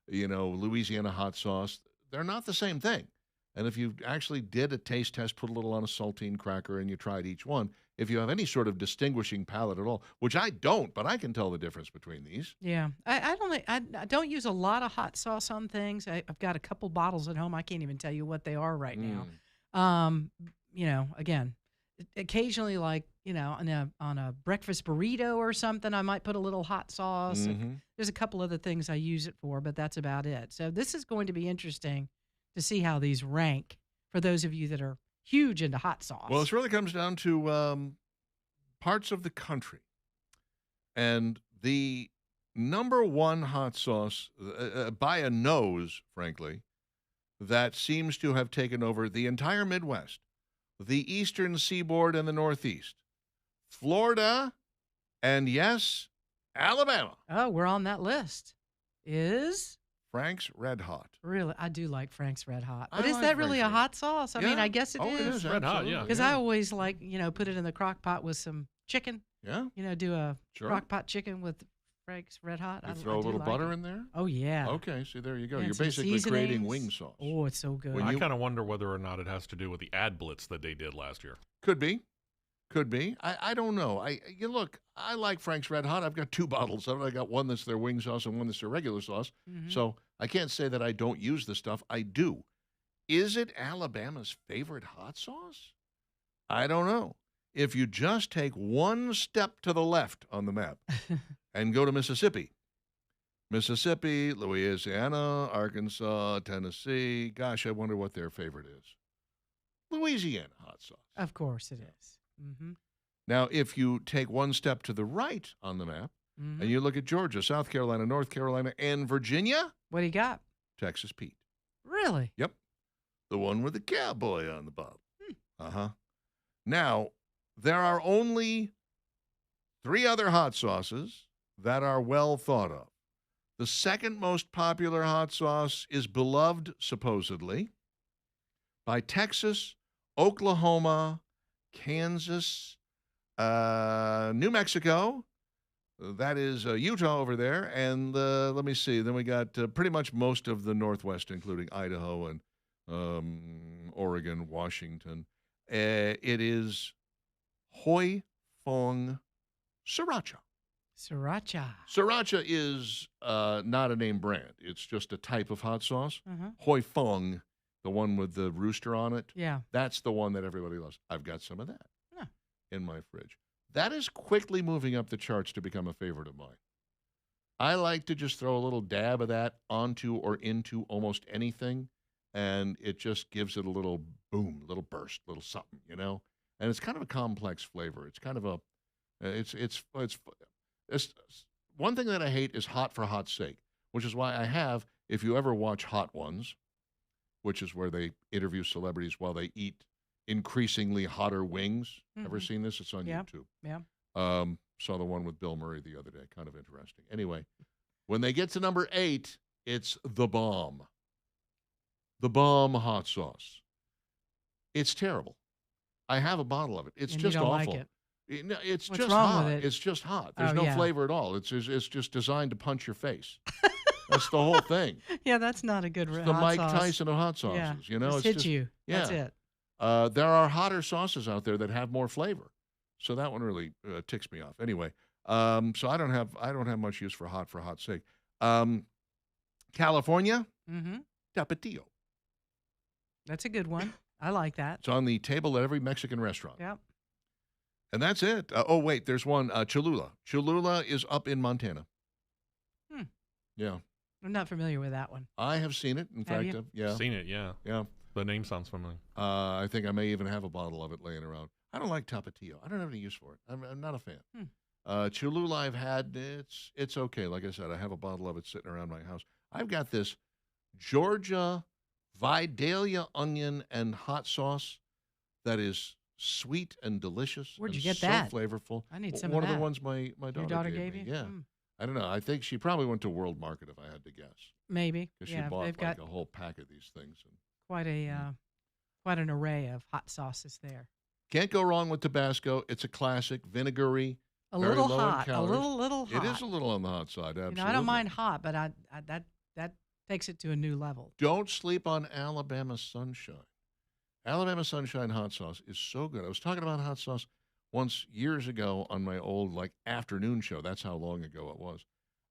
Speaker 1: Louisiana hot sauce. They're not the same thing. And if you actually did a taste test, put a little on a saltine cracker, and you tried each one, if you have any sort of distinguishing palate at all, which I don't, but I can tell the difference between these.
Speaker 2: Yeah, I don't use a lot of hot sauce on things. I've got a couple bottles at home. I can't even tell you what they are right now. Again, occasionally, like on a breakfast burrito or something, I might put a little hot sauce.
Speaker 1: Mhm.
Speaker 2: There's a couple other things I use it for, but that's about it. So this is going to be interesting to see how these rank for those of you that are huge into hot sauce.
Speaker 1: Well, this really comes down to parts of the country. And the number one hot sauce, by a nose, frankly, that seems to have taken over the entire Midwest, the eastern seaboard and the Northeast, Florida, and yes, Alabama.
Speaker 2: Oh, we're on that list. Is
Speaker 1: Frank's Red Hot.
Speaker 2: really? I do like Frank's Red Hot, but
Speaker 1: I
Speaker 2: is
Speaker 1: like
Speaker 2: that really
Speaker 1: Frank's
Speaker 2: a
Speaker 1: Red-
Speaker 2: hot sauce? I mean,
Speaker 1: Yeah.
Speaker 2: I guess it
Speaker 1: Oh,
Speaker 2: is.
Speaker 1: it is.
Speaker 4: Red Hot,
Speaker 1: absolutely,
Speaker 4: yeah.
Speaker 2: Because I always like, put it in the crock pot with some chicken.
Speaker 1: Yeah,
Speaker 2: Do a
Speaker 1: sure.
Speaker 2: crock pot chicken with Frank's Red Hot.
Speaker 1: You throw a little butter in there?
Speaker 2: Oh yeah.
Speaker 1: Okay, see, there you go.
Speaker 2: And
Speaker 1: You're
Speaker 2: some
Speaker 1: basically creating
Speaker 2: seasonings.
Speaker 1: wing sauce.
Speaker 2: Oh, it's so good.
Speaker 1: When
Speaker 4: I
Speaker 1: you-
Speaker 4: kind of wonder whether or not it has to do with the ad blitz that they did last year.
Speaker 1: Could be. Could be. I don't know. Look, I like Frank's Red Hot. I've got 2 bottles of it. I got one that's their wing sauce and one that's their regular sauce.
Speaker 2: Mhm.
Speaker 1: So I can't say that I don't use the stuff. I do. Is it Alabama's favorite hot sauce? I don't know. If you just take one step to the left on the map and go to Mississippi, Louisiana, Arkansas, Tennessee. Gosh, I wonder what their favorite is. Louisiana hot sauce.
Speaker 2: Of course it is. Mm-hmm.
Speaker 1: Now, if you take one step to the right on the map
Speaker 2: Mm-hmm.
Speaker 1: and you look at Georgia, South Carolina, North Carolina, and Virginia,
Speaker 2: What do you got?
Speaker 1: Texas Pete.
Speaker 2: Really?
Speaker 1: Yep. The one with the cowboy on the bottom. Uh-huh. Now, there are only 3 other hot sauces that are well thought of. The second most popular hot sauce is beloved, supposedly, by Texas, Oklahoma, Kansas, New Mexico. That is Utah over there. And let me see. Then we got pretty much most of the Northwest, including Idaho and Oregon, Washington. It is Hoi Fong Sriracha.
Speaker 2: Sriracha.
Speaker 1: Sriracha is not a name brand. It's just a type of hot sauce.
Speaker 2: Uh-huh.
Speaker 1: Hoi Fong, the one with the rooster on it,
Speaker 2: Yeah.
Speaker 1: that's the one that everybody loves. I've got some of that
Speaker 2: Huh.
Speaker 1: in my fridge. That is quickly moving up the charts to become a favorite of mine. I like to just throw a little dab of that onto or into almost anything, and it just gives it a little boom, little burst, little something, And it's kind of a complex flavor. It's kind of a, it's one thing that I hate is hot for hot's sake, which is why I have, if you ever watch Hot Ones, which is where they interview celebrities while they eat increasingly hotter wings. Ever
Speaker 2: Mhm.
Speaker 1: seen this? It's on
Speaker 2: Yeah.
Speaker 1: YouTube.
Speaker 2: Yeah.
Speaker 1: Saw the one with Bill Murray the other day. Kind of interesting. Anyway, when they get to number 8, it's the bomb. The bomb hot sauce. It's terrible. I have a bottle of it. It's
Speaker 2: And
Speaker 1: just
Speaker 2: you don't
Speaker 1: awful.
Speaker 2: like it.
Speaker 1: No, it's
Speaker 2: What's
Speaker 1: just
Speaker 2: wrong
Speaker 1: hot.
Speaker 2: with it?
Speaker 1: It's just hot. There's
Speaker 2: Oh,
Speaker 1: no
Speaker 2: yeah.
Speaker 1: flavor at all. It's just designed to punch your face. That's the whole thing.
Speaker 2: Yeah, that's not a good
Speaker 1: It's
Speaker 2: hot
Speaker 1: the Mike
Speaker 2: sauce.
Speaker 1: Tyson of hot sauces.
Speaker 2: Yeah.
Speaker 1: It's
Speaker 2: hit
Speaker 1: just,
Speaker 2: you. That's
Speaker 1: yeah.
Speaker 2: it.
Speaker 1: There are hotter sauces out there that have more flavor, so that one really ticks me off. Anyway, so I don't have much use for hot's sake. California
Speaker 2: Mm-hmm.
Speaker 1: Tapatio.
Speaker 2: That's a good one. I like that.
Speaker 1: It's on the table at every Mexican restaurant,
Speaker 2: Yep.
Speaker 1: and that's it. Oh wait, there's one Cholula. Cholula is up in Montana.
Speaker 2: Hmm.
Speaker 1: Yeah,
Speaker 2: I'm not familiar with that one.
Speaker 1: I have seen it. In
Speaker 2: Have
Speaker 1: fact,
Speaker 2: you?
Speaker 1: yeah,
Speaker 4: Seen it, yeah.
Speaker 1: yeah.
Speaker 4: The name sounds familiar.
Speaker 1: I think I may even have a bottle of it laying around. I don't like Tapatio. I don't have any use for it. I'm not a fan. Cholula I've had. It's okay. Like I said, I have a bottle of it sitting around my house. I've got this Georgia Vidalia onion and hot sauce that is sweet and delicious.
Speaker 2: Where'd you
Speaker 1: and
Speaker 2: get
Speaker 1: so
Speaker 2: that?
Speaker 1: flavorful.
Speaker 2: I need some
Speaker 1: One
Speaker 2: of
Speaker 1: of
Speaker 2: that.
Speaker 1: the ones my daughter,
Speaker 2: Your daughter
Speaker 1: gave
Speaker 2: gave
Speaker 1: me.
Speaker 2: you?
Speaker 1: Yeah.
Speaker 2: Hmm.
Speaker 1: I don't know. I think she probably went to World Market, if I had to guess,
Speaker 2: Maybe.
Speaker 1: because
Speaker 2: Yeah,
Speaker 1: she bought
Speaker 2: they've
Speaker 1: like
Speaker 2: got
Speaker 1: a whole pack of these things. And
Speaker 2: quite an array of hot sauces there.
Speaker 1: can't go wrong with Tabasco. It's a classic, vinegary.
Speaker 2: A
Speaker 1: Very
Speaker 2: little
Speaker 1: low in
Speaker 2: hot. A
Speaker 1: calories.
Speaker 2: little hot.
Speaker 1: It is a little on the hot side. Absolutely.
Speaker 2: I don't mind hot, but that takes it to a new level.
Speaker 1: Don't sleep on Alabama Sunshine. Alabama Sunshine hot sauce is so good. I was talking about hot sauce once years ago on my old afternoon show. That's how long ago it was.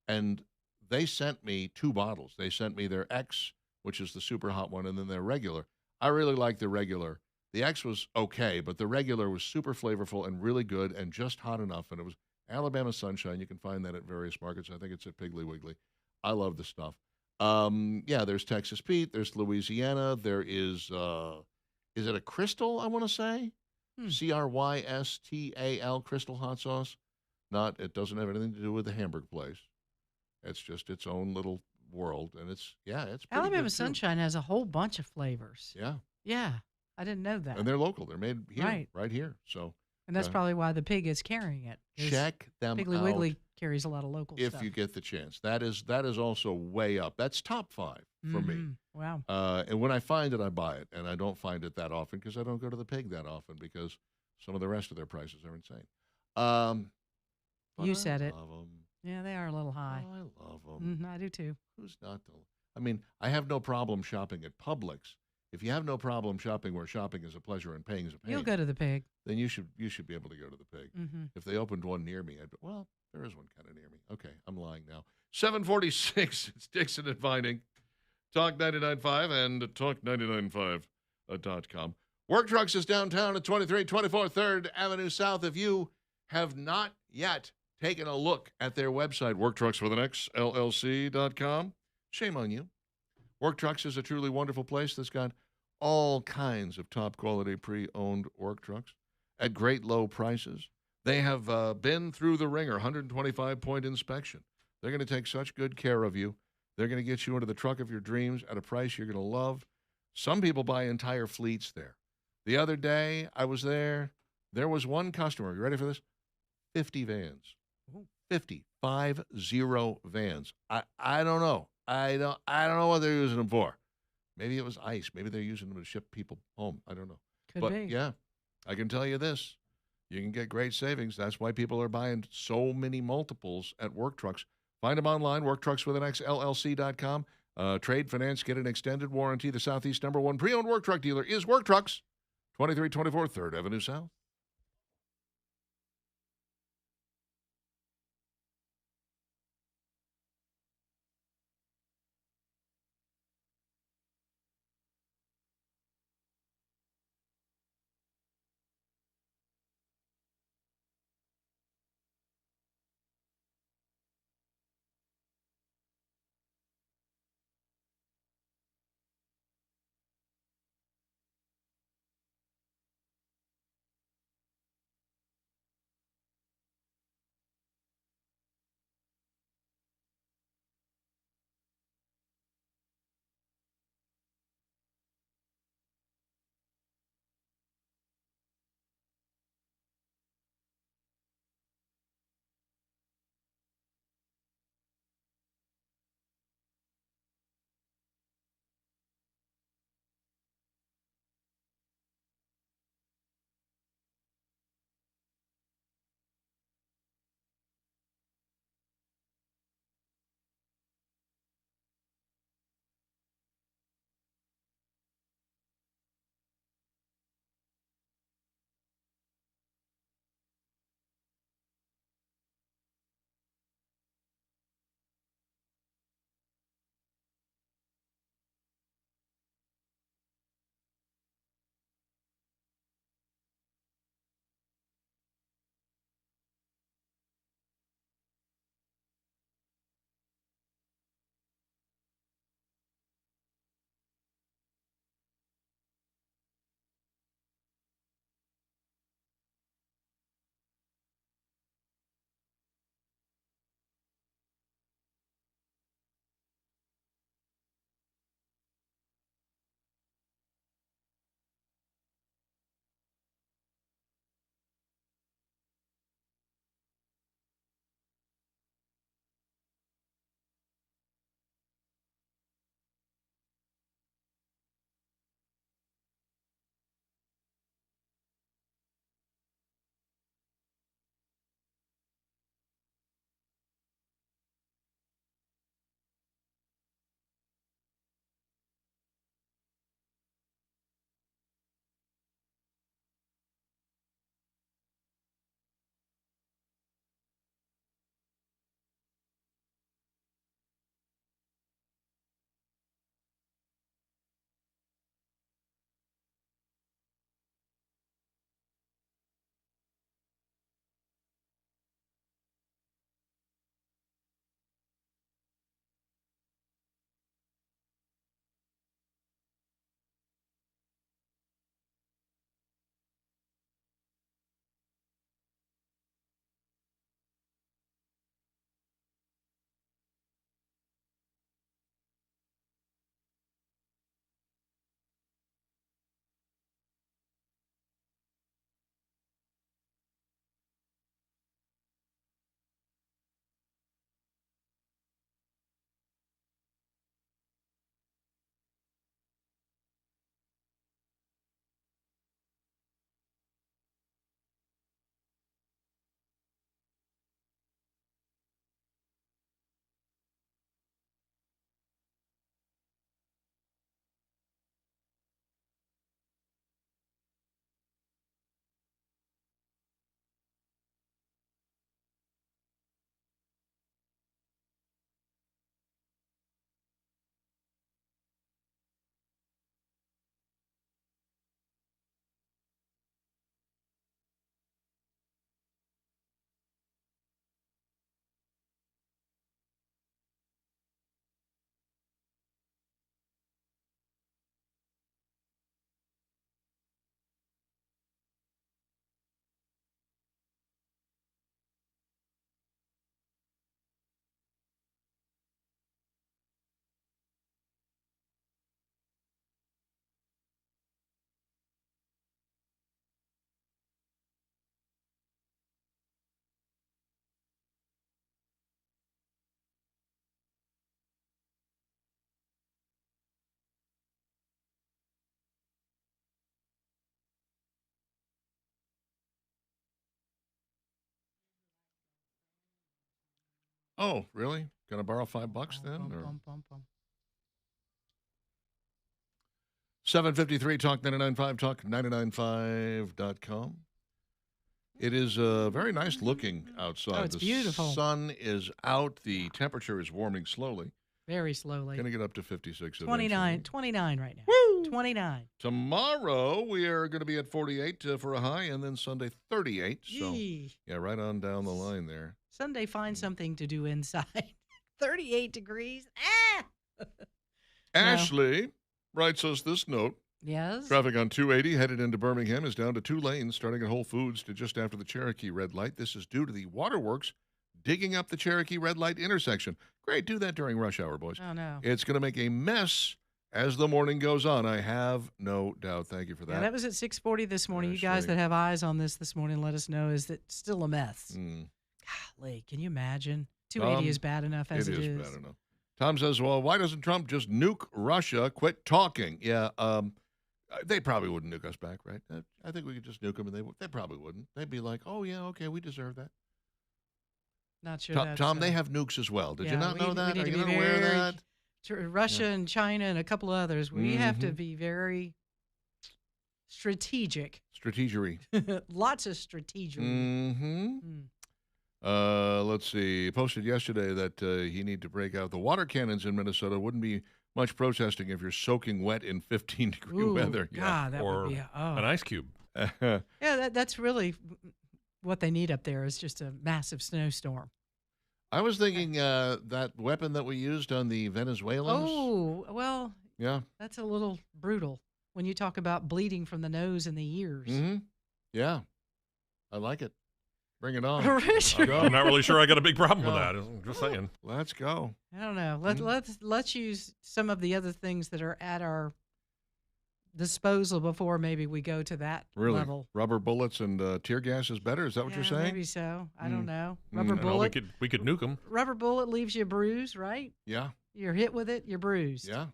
Speaker 1: And they sent me 2 bottles. They sent me their X, which is the super hot one, and then their regular. I really like the regular The X was okay, but the regular was super flavorful and really good and just hot enough. And it was Alabama Sunshine. You can find that at various markets. I think it's at Piggly Wiggly. I love the stuff. Yeah, there's Texas Pete. There's Louisiana. There is it a Crystal, I want to say? Crystal Crystal hot sauce. It doesn't have anything to do with the Hamburg place. It's just its own little world. And it's pretty
Speaker 2: Alabama
Speaker 1: good, too.
Speaker 2: Sunshine has a whole bunch of flavors.
Speaker 1: Yeah.
Speaker 2: Yeah. I didn't know that.
Speaker 1: And they're local. They're made here, right here. So,
Speaker 2: and that's probably why the pig is carrying it.
Speaker 1: check them
Speaker 2: Piggly
Speaker 1: out
Speaker 2: Wiggly carries a lot of local
Speaker 1: if
Speaker 2: stuff.
Speaker 1: you get the chance. That is also way up. That's top 5 for me.
Speaker 2: Wow.
Speaker 1: And when I find it, I buy it. And I don't find it that often because I don't go to the pig that often because some of the rest of their prices are insane.
Speaker 2: You said it.
Speaker 1: I love them.
Speaker 2: Yeah, they are a little high.
Speaker 1: I love them.
Speaker 2: I do too.
Speaker 1: Who's not to? I mean, I have no problem shopping at Publix. If you have no problem shopping where shopping is a pleasure and paying is a pain,
Speaker 2: You'll go to the pig.
Speaker 1: then you should be able to go to the pig. If they opened one near me, well, there is one kind of near me. Okay, I'm lying now. 746, it's Dixon and Vining. Talk 99.5 and talk995.com. Work Trucks is downtown at 2324 3rd Avenue South. If you have not yet taken a look at their website, worktruckswithAnXLLC.com, shame on you. Work Trucks is a truly wonderful place that's got all kinds of top-quality pre-owned work trucks at great low prices. They have been through the ringer, 125-point inspection. They're going to take such good care of you. They're going to get you into the truck of your dreams at a price you're going to love. Some people buy entire fleets there. The other day, I was there. There was one customer. You ready for this? 50 vans. 50 vans. I don't know. I don't know what they're using them for. Maybe it was ice. Maybe they're using them to ship people home. I don't know.
Speaker 2: Could be.
Speaker 1: Yeah, I can tell you this. You can get great savings. That's why people are buying so many multiples at Work Trucks. Find them online, worktruckswithAnXLLC.com. Trade, finance, get an extended warranty. The Southeast #1 pre-owned work truck dealer is Work Trucks, 2324 3rd Avenue South. Oh, really? Gonna borrow $5 then?
Speaker 2: Bum,
Speaker 1: Or
Speaker 2: bum, bum, bum.
Speaker 1: 753 Talk 99.5, talk995.com. It is very nice looking outside.
Speaker 2: Oh, it's
Speaker 1: the
Speaker 2: beautiful.
Speaker 1: sun is out. The temperature is warming slowly.
Speaker 2: Very slowly.
Speaker 1: Going to get up to 56
Speaker 2: 29,
Speaker 1: eventually.
Speaker 2: 29 right now.
Speaker 1: Woo!
Speaker 2: 29.
Speaker 1: Tomorrow we are going to be at 48 for a high, and then Sunday 38. So
Speaker 2: Yee.
Speaker 1: yeah, right on down the line there.
Speaker 2: Sunday, find something to do inside. 38 degrees. Ah!
Speaker 1: Ashley writes us this note.
Speaker 2: Yes.
Speaker 1: Traffic on 280 headed into Birmingham is down to 2 lanes, starting at Whole Foods to just after the Cherokee red light. This is due to the waterworks digging up the Cherokee red light intersection. Great, do that during rush hour, boys.
Speaker 2: Oh, no.
Speaker 1: It's going to make a mess as the morning goes on. I have no doubt. Thank you for that.
Speaker 2: Yeah, that was at 6:40 this morning. You
Speaker 1: Ashley.
Speaker 2: guys that have eyes on this morning, let us know. Is it still a mess?
Speaker 1: Mm.
Speaker 2: Golly, can you imagine? 280 is bad enough as it is.
Speaker 1: bad enough. Tom says, well, why doesn't Trump just nuke Russia? Quit talking. Yeah, they probably wouldn't nuke us back, right? I think we could just nuke them, and they probably wouldn't. They'd be like, oh, yeah, okay, we deserve that.
Speaker 2: Not sure.
Speaker 1: Tom, they have nukes as well. Did you not know that?
Speaker 2: We
Speaker 1: Are
Speaker 2: need
Speaker 1: you
Speaker 2: to be
Speaker 1: not aware of
Speaker 2: very-
Speaker 1: that?
Speaker 2: Russia and China and a couple others. We have to
Speaker 1: Mhm.
Speaker 2: be very strategic.
Speaker 1: Strategery.
Speaker 2: Lots of strategery.
Speaker 1: Mm-hmm. Let's see. He posted yesterday that he need to break out the water cannons in Minnesota. Wouldn't be much protesting if you're soaking wet in 15-degree
Speaker 2: Ooh,
Speaker 1: weather.
Speaker 2: God, that
Speaker 4: or
Speaker 2: would be
Speaker 4: an ice cube.
Speaker 1: Yeah.
Speaker 2: Yeah, that's really what they need up there is just a massive snowstorm.
Speaker 1: I was thinking that weapon that we used on the Venezuelans.
Speaker 2: Oh, well,
Speaker 1: Yeah.
Speaker 2: that's a little brutal when you talk about bleeding from the nose and the ears.
Speaker 1: Mm-hmm. Yeah. I like it. Bring it on.
Speaker 2: Richard,
Speaker 1: Go.
Speaker 4: I'm not really sure I got a big problem with
Speaker 1: No.
Speaker 4: that. I'm just saying.
Speaker 1: Let's go.
Speaker 2: I don't know.
Speaker 1: Mhm.
Speaker 2: Let's use some of the other things that are at our disposal before maybe we go to that
Speaker 1: Really?
Speaker 2: level.
Speaker 1: Rubber bullets and tear gas is better? Is that what you're saying?
Speaker 2: Maybe so. I don't
Speaker 1: Mm.
Speaker 2: know.
Speaker 1: Mm.
Speaker 2: Rubber
Speaker 1: I
Speaker 4: I know,
Speaker 2: bullet.
Speaker 4: we could nuke them.
Speaker 2: Rubber bullet leaves you bruised, right?
Speaker 1: Yeah.
Speaker 2: You're hit with it, you're bruised.
Speaker 1: Yeah.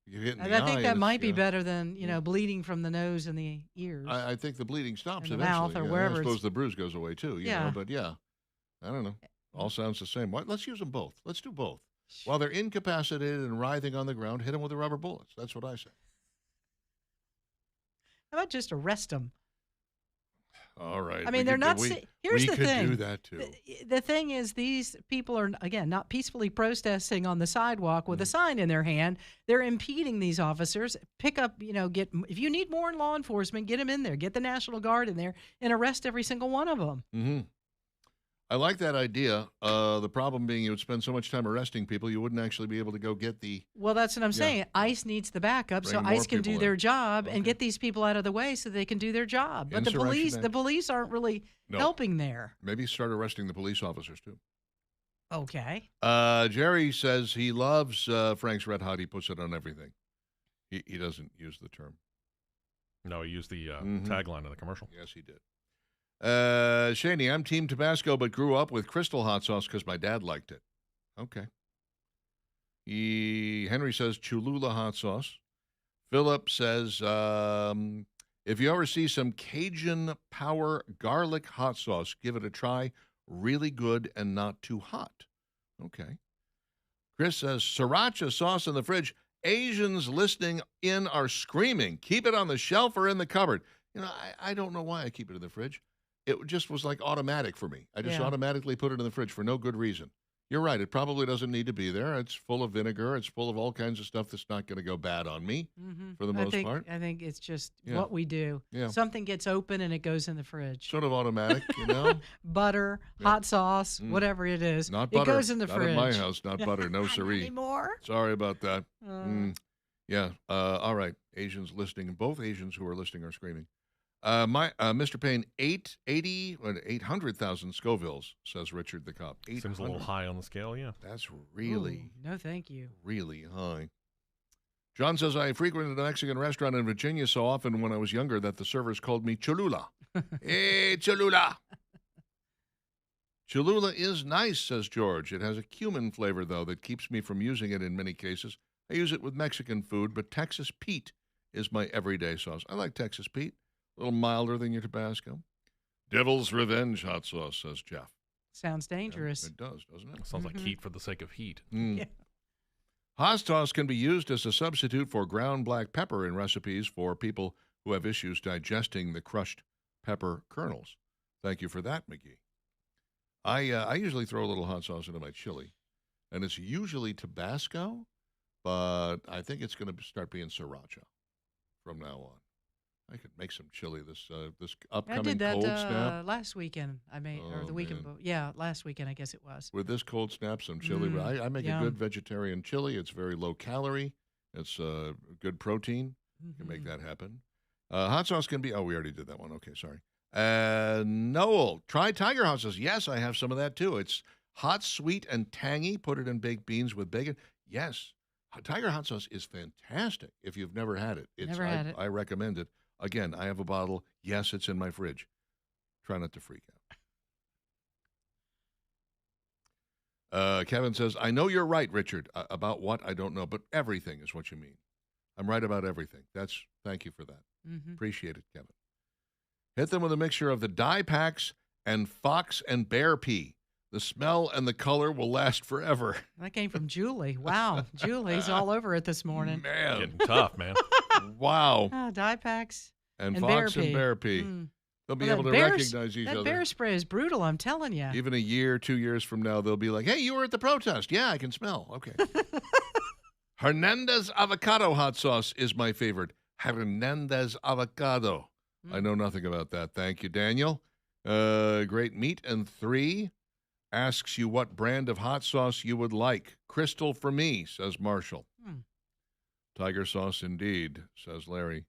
Speaker 1: You hit in
Speaker 2: And
Speaker 1: the
Speaker 2: I think
Speaker 1: eye
Speaker 2: that
Speaker 1: and
Speaker 2: might
Speaker 1: it's-
Speaker 2: be
Speaker 1: yeah.
Speaker 2: better than bleeding from the nose and the ears.
Speaker 1: I think the bleeding stops
Speaker 2: In the
Speaker 1: eventually.
Speaker 2: mouth or
Speaker 1: yeah.
Speaker 2: wherever
Speaker 1: I
Speaker 2: it's-
Speaker 1: suppose the bruise goes away too. You
Speaker 2: Yeah.
Speaker 1: know, but yeah, I don't know. All sounds the same. Let's use them both. Let's do both. While they're incapacitated and writhing on the ground, hit them with the rubber bullets. That's what I say.
Speaker 2: How about just arrest them?
Speaker 1: All right.
Speaker 2: I mean, they're not. Here's
Speaker 1: we
Speaker 2: the
Speaker 1: could
Speaker 2: thing.
Speaker 1: do that too.
Speaker 2: The thing is, these people are, again, not peacefully protesting on the sidewalk with a sign in their hand. They're impeding these officers. Pick up, if you need more law enforcement, get them in there. Get the National Guard in there and arrest every single one of them.
Speaker 1: Mm-hmm. I like that idea. The problem being you would spend so much time arresting people, you wouldn't actually be able to go get the.
Speaker 2: Well, that's what I'm
Speaker 1: Yeah.
Speaker 2: saying. ICE needs the backup so
Speaker 1: Bring more
Speaker 2: ICE can do
Speaker 1: people
Speaker 2: their
Speaker 1: in.
Speaker 2: job
Speaker 1: Okay.
Speaker 2: and get these people out of the way so they can do their job. But
Speaker 1: Insurrection
Speaker 2: the police aren't really
Speaker 1: No.
Speaker 2: helping there.
Speaker 1: Maybe start arresting the police officers too.
Speaker 2: Okay.
Speaker 1: Jerry says he loves Frank's Red Hot. He puts it on everything. He doesn't use the term.
Speaker 4: No, he used the
Speaker 1: Mhm.
Speaker 4: tagline in the commercial.
Speaker 1: Yes, he did. Shaney, I'm Team Tabasco, but grew up with Crystal hot sauce because my dad liked it. Okay. Henry says Cholula hot sauce. Philip says, if you ever see some Cajun Power garlic hot sauce, give it a try. Really good and not too hot. Okay. Chris says, sriracha sauce in the fridge. Asians listening in are screaming. Keep it on the shelf or in the cupboard. I don't know why I keep it in the fridge. It just was like automatic for me. I just
Speaker 2: Yeah.
Speaker 1: automatically put it in the fridge for no good reason. You're right. It probably doesn't need to be there. It's full of vinegar. It's full of all kinds of stuff that's not going to go bad on me for the most part.
Speaker 2: I think it's just
Speaker 1: Yeah.
Speaker 2: what we do.
Speaker 1: Yeah.
Speaker 2: Something gets open and it goes in the fridge.
Speaker 1: Sort of automatic, you know?
Speaker 2: Butter,
Speaker 1: Yeah.
Speaker 2: hot sauce,
Speaker 1: Mm.
Speaker 2: whatever it is.
Speaker 1: Not
Speaker 2: it
Speaker 1: butter.
Speaker 2: goes in the
Speaker 1: not
Speaker 2: fridge.
Speaker 1: at my house. Not butter. No
Speaker 2: Not
Speaker 1: siree.
Speaker 2: anymore.
Speaker 1: Sorry about that.
Speaker 2: Uh,
Speaker 1: Yeah. All right. Asians listening. Both Asians who are listening are screaming. Mr. Payne, 800,000 Scovilles, says Richard the cop.
Speaker 4: Seems a little
Speaker 1: 800.
Speaker 4: high on the scale, yeah.
Speaker 1: That's really,
Speaker 2: ooh, no, thank you.
Speaker 1: really high. John says, I frequented a Mexican restaurant in Virginia so often when I was younger that the servers called me Cholula. Hey, Cholula. Cholula is nice, says George. It has a cumin flavor, though, that keeps me from using it in many cases. I use it with Mexican food, but Texas Pete is my everyday sauce. I like Texas Pete. A little milder than your Tabasco. Devil's Revenge hot sauce, says Jeff.
Speaker 2: Sounds dangerous.
Speaker 1: It does, doesn't it?
Speaker 4: Sounds like heat for the sake of heat.
Speaker 1: Mm.
Speaker 2: Yeah.
Speaker 1: Hot sauce can be used as a substitute for ground black pepper in recipes for people who have issues digesting the crushed pepper kernels. Thank you for that, McGee. I usually throw a little hot sauce into my chili, and it's usually Tabasco, but I think it's going to start being sriracha from now on. I could make some chili this
Speaker 2: I
Speaker 1: upcoming
Speaker 2: did that
Speaker 1: cold snap.
Speaker 2: last weekend. I made, or
Speaker 1: Oh,
Speaker 2: the weekend.
Speaker 1: man.
Speaker 2: Yeah, last weekend I guess it was.
Speaker 1: With this cold snap, some chili. I make a
Speaker 2: yum.
Speaker 1: good vegetarian chili. It's very low calorie. It's good protein. Can make
Speaker 2: Mhm.
Speaker 1: that happen. Hot sauce can be. Oh, we already did that one. Okay, sorry. Noel, try Tiger hot sauce. Yes, I have some of that too. It's hot, sweet, and tangy. Put it in baked beans with bacon. Yes, Tiger hot sauce is fantastic. If you've never had it,
Speaker 2: Never had it.
Speaker 1: I recommend it. Again, I have a bottle. Yes, it's in my fridge. Try not to freak out. Kevin says, I know you're right, Richard. About what? I don't know, but everything is what you mean. I'm right about everything. Thank you for that.
Speaker 2: Mhm.
Speaker 1: Appreciate it, Kevin. Hit them with a mixture of the dye packs and fox and bear pea. The smell and the color will last forever.
Speaker 2: That came from Julie. Wow, Julie's all over it this morning.
Speaker 1: Man,
Speaker 4: Getting tough, man.
Speaker 1: wow.
Speaker 2: Dye packs
Speaker 1: And
Speaker 2: and bear
Speaker 1: fox
Speaker 2: pea.
Speaker 1: and bear pea.
Speaker 2: Mm.
Speaker 1: They'll be
Speaker 2: Well,
Speaker 1: able to
Speaker 2: that bear-
Speaker 1: recognize each
Speaker 2: That
Speaker 1: other.
Speaker 2: bear spray is brutal. I'm telling you.
Speaker 1: Even a year, 2 years from now, they'll be like, hey, you were at the protest. Yeah, I can smell. Okay. Hernandez avocado hot sauce is my favorite. Hernandez avocado. I know nothing about that. Thank you, Daniel. Great meat. And 3 asks you what brand of hot sauce you would like. Crystal for me, says Marshall. Tiger sauce indeed, says Larry.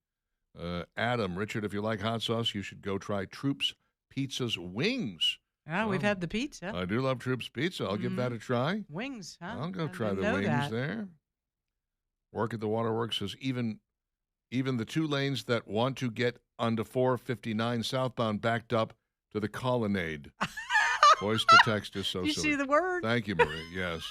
Speaker 1: Adam, Richard, if you like hot sauce, you should go try Troops Pizza's wings.
Speaker 2: We've
Speaker 1: Oh.
Speaker 2: had the pizza.
Speaker 1: I do love Troops Pizza. I'll give that a try.
Speaker 2: Wings, huh?
Speaker 1: I'll go
Speaker 2: I
Speaker 1: try
Speaker 2: didn't
Speaker 1: the
Speaker 2: know
Speaker 1: wings
Speaker 2: that.
Speaker 1: there. Work at the Waterworks says even the 2 lanes that want to get onto 459 southbound backed up to the colonnade. Voice to text is so
Speaker 2: You
Speaker 1: silly.
Speaker 2: see the word?
Speaker 1: Thank you, Marie. Yes.